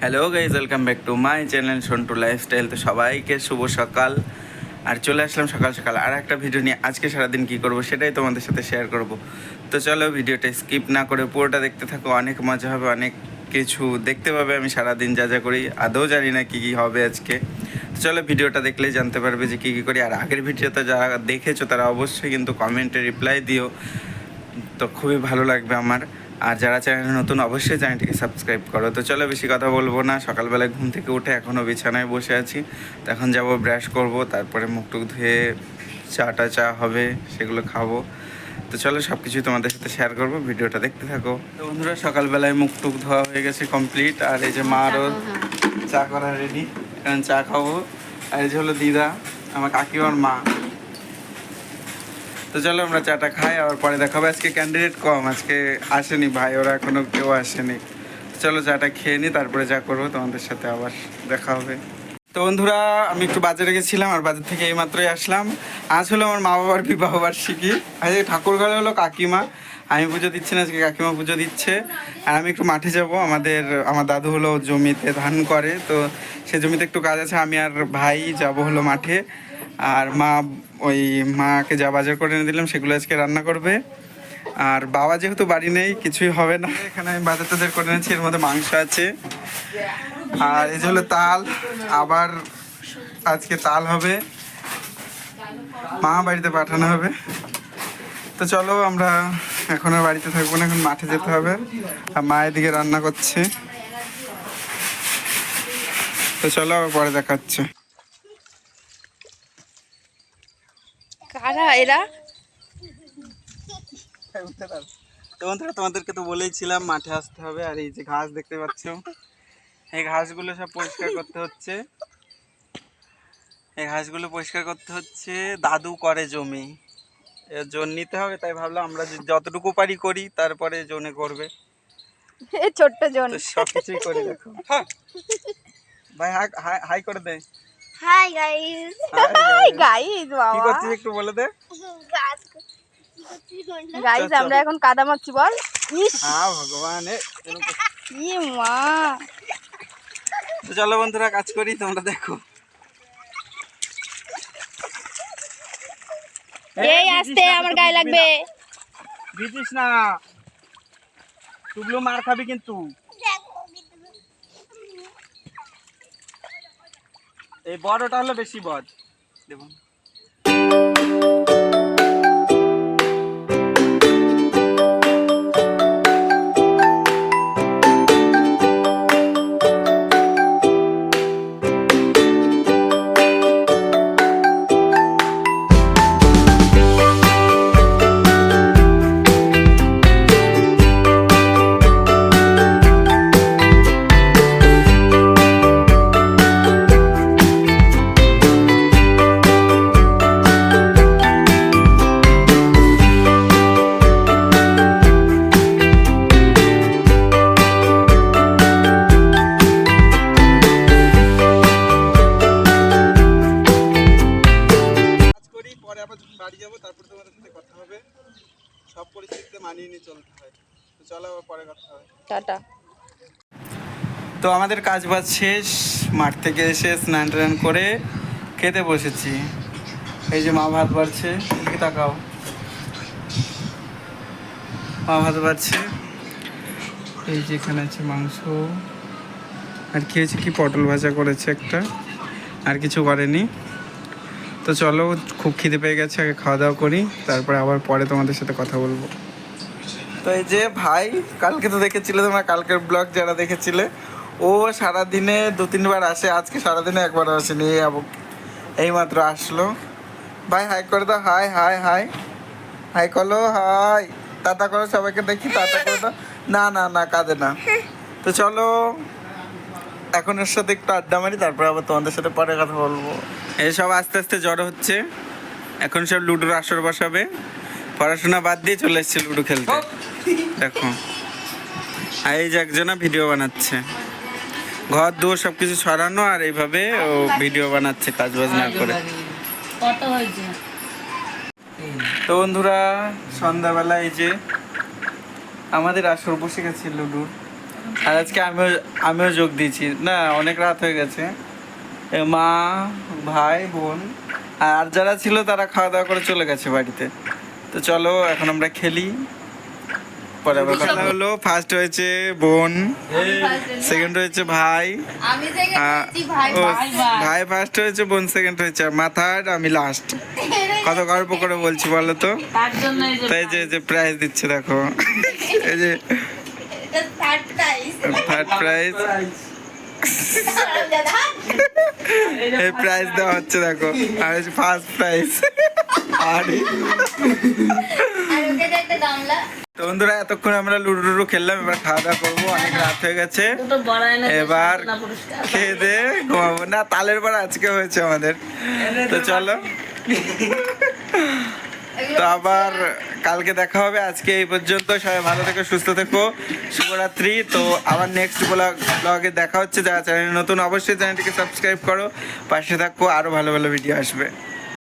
Hello guys, welcome back to my channel Santu lifestyle. তো সবাইকে শুভ সকাল। আর চলে আসলাম সকাল সকাল আর একটা ভিডিও নিয়ে। আজকে সারাদিন কী করব সেটাই তোমাদের সাথে শেয়ার করব। তো চলো ভিডিওটা স্কিপ না করে পুরোটা দেখতে থাকো, অনেক মজা হবে, অনেক কিছু দেখতে পাবে। আমি সারাদিন যা যা করি আদৌ জানি না কী কী হবে আজকে। তো চলো ভিডিওটা দেখলেই জানতে পারবে যে কী কী করি। আর আগের ভিডিওতে যারা দেখেছো তারা অবশ্যই কিন্তু কমেন্টে রিপ্লাই দিও, তো খুবই ভালো লাগবে আমার। আর যারা চ্যানেলে নতুন অবশ্যই চ্যানেলটিকে সাবস্ক্রাইব করো। তো চলো বেশি কথা বলবো না, সকালবেলায় ঘুম থেকে উঠে এখনও বিছানায় বসে আছি। তো এখন যাবো ব্রাশ করব, তারপরে মুখ টুক ধুয়ে চা হবে, সেগুলো খাবো। তো চলো সব কিছুই তোমাদের সাথে শেয়ার করবো, ভিডিওটা দেখতে থাকো। তো বন্ধুরা সকালবেলায় মুখ টুক ধোয়া হয়ে গেছে কমপ্লিট। আর এই যে মা আরও চা করা রেডি, এখন চা খাবো। আর এই যে হলো দিদা, আমার কাকিমার মা। তো চলো আমরা চাটা খাই, আবার পরে দেখাবো। আজকে ক্যান্ডিডেট কম, আজকে আসেনি ভাই, ওরা এখনও কেউ আসেনি। চলো চাটা খেয়ে নিই, তারপরে যা করবো তোমাদের সাথে আবার দেখা হবে। তো বন্ধুরা আমি একটু বাজারে গেছিলাম, আর বাজার থেকে এইমাত্রই আসলাম। আজ হলো আমার মা বাবার বিবাহ বার্ষিকী। আজকে ঠাকুর ঘরে হলো কাকিমা, আমি পুজো দিচ্ছি না, আজকে কাকিমা পুজো দিচ্ছে। আর আমি একটু মাঠে যাব, আমার দাদু হলো জমিতে ধান করে, তো সে জমিতে একটু কাজ আছে। আমি আর ভাই যাব হলো মাঠে। আর মা ওই মাকে যা বাজার করে এনে দিলাম সেগুলো আজকে রান্না করবে। আর বাবা যেহেতু বাড়ি নেই কিছুই হবে না, এখানে আমি বাজার টাজার করে এনেছি। এর মধ্যে মাংস আছে, আর এই যে হলো তাল, আবার আজকে তাল হবে, মা বাড়িতে পাঠানো হবে। তো চলো আমরা এখন আর বাড়িতে থাকবো না, এখন মাঠে যেতে হবে। আর মা এদিকে রান্না করছে। তো চলো আবার পরে দেখাচ্ছে। কারা এরা? তো বন্ধুরা তোমাদেরকে তো বলেইছিলাম মাঠে আসতে হবে। আর এই যে ঘাস দেখতে পাচ্ছ, এই ঘাসগুলো সব পরিষ্কার করতে হচ্ছে। এই ঘাসগুলো পরিষ্কার করতে হচ্ছে, দাদু করে জমি, জোন নিতে হবে। তাই ভাবলাম আমরা যতটুকু পারি করি, তারপরে জোনে করবে। ছোট্ট জন সব কিছুই করি। দেখো ভাই হাই করে দে। হাই গাইস, হাই গাইস, কি বাবা করছিস একটু বলে দে। গাইস আমরা এখন কাদা মারছি, বল। ইস হ্যাঁ ভগবান, ই মা। তো চলো বন্ধুরা কাজ করি, তোমরা দেখো। এই আসতে আমার গায়ে লাগবে। দিদিস না, তুগলো মার খাবি কিন্তু। এই বড়টা হলো বেশি বড়, দেখুন। বাড়ি যাবো, তারপর তোমাদের সাথে কথা হবে। সব পরিস্থিতিতে মানিয়ে নিয়ে চলতে হয়। তো চলো আবার পরে কথা হবে, টাটা। তো আমাদের কাজ বাজ শেষ, মাঠ থেকে এসে স্নান টান করে খেতে বসেছি। এই যে মা ভাত বাড়ছে, এদিকে তাকাও, মা ভাত বাড়ছে। এই যে এখানে আছে মাংস, আর খেয়েছি কি পটল ভাজা করেছে একটা, আর কিছু করেনি। তো চলো খুব খিদে পেয়ে গেছে, আগে খাওয়া দাওয়া করি, তারপরে আবার পরে তোমাদের সাথে কথা বলবো। তো এই যে ভাই, কালকে তো দেখেছিলে তোমরা, কালকের ব্লগ যারা দেখেছিলে, ও সারাদিনে 2-3 বার আসে, আজকে সারাদিনে একবার আসেনি। এইমাত্র আসলো। ভাই হাই করে দাও, হাই হাই হাই হাই করো, হাই টাটা করো সবাইকে, দেখি টাটা করে দাও। না না না, কাঁদে না। তো চলো এখন এর সাথে একটু আড্ডা মারি, তারপরে আবার তোমাদের সাথে পরে কথা বলবো। এই সব আস্তে আস্তে জড়ো হচ্ছে, এখন সব লুডোর আসর বসাবে। পড়াশোনা বাদ দিয়ে চলে এসছে লুডো খেলতে, দেখো। আর এই যে একজনা ভিডিও বানাচ্ছে, ঘর দুয়ার সব কিছু সরানো, আর এইভাবে ও ভিডিও বানাচ্ছে কাজ বাজ না করে। তো বন্ধুরা সন্ধ্যাবেলা এই যে আমাদের আসর বসে গেছে লুডুর। আর আজকে আমিও যোগ দিয়েছি না, অনেক রাত হয়ে গেছে। মা, ভাই, বোন আর যারা ছিল তারা খাওয়া দাওয়া করে চলে গেছে বাড়িতে। তো চলো এখন আমরা খেলি, পরে আবার কথা হলো। ফার্স্ট হয়েছে বোন, সেকেন্ড হয়েছে ভাই, আমি থেকে ভাই ও, ভাই ফার্স্ট হয়েছে, বোন সেকেন্ড হয়েছে, আর মাথার আমি লাস্ট। কত গল্প করে বলছি বলো তো। তার জন্য এই যে তাই যে প্রাইজ দিচ্ছে দেখো, এই যে থার্ড প্রাইজ, এই প্রাইজ দেওয়া হচ্ছে দেখো, আর ফার্স্ট প্রাইজ। আর তো বন্ধুরা এতক্ষণ আমরা লুডো টুডো খেললাম, এবার খাওয়া দাওয়া করবো, অনেক রাত হয়ে গেছে। দুটো বড় এনে দে, এবার না পুরস্কার। খেয়ে দে ঘুমাবো। না, তালের বার আজকে হয়েছে আমাদের। তো চলো, তো আবার কালকে দেখা হবে। আজকে এই পর্যন্ত, সবাই ভালো থেকো, সুস্থ থেকো, শুভরাত্রি। তো আবার নেক্সট ব্লগে দেখা হচ্ছে। যারা চ্যানেল নতুন অবশ্যই চ্যানেলটিকে সাবস্ক্রাইব করো, পাশে থাকো, আরো ভালো ভালো ভিডিও আসবে।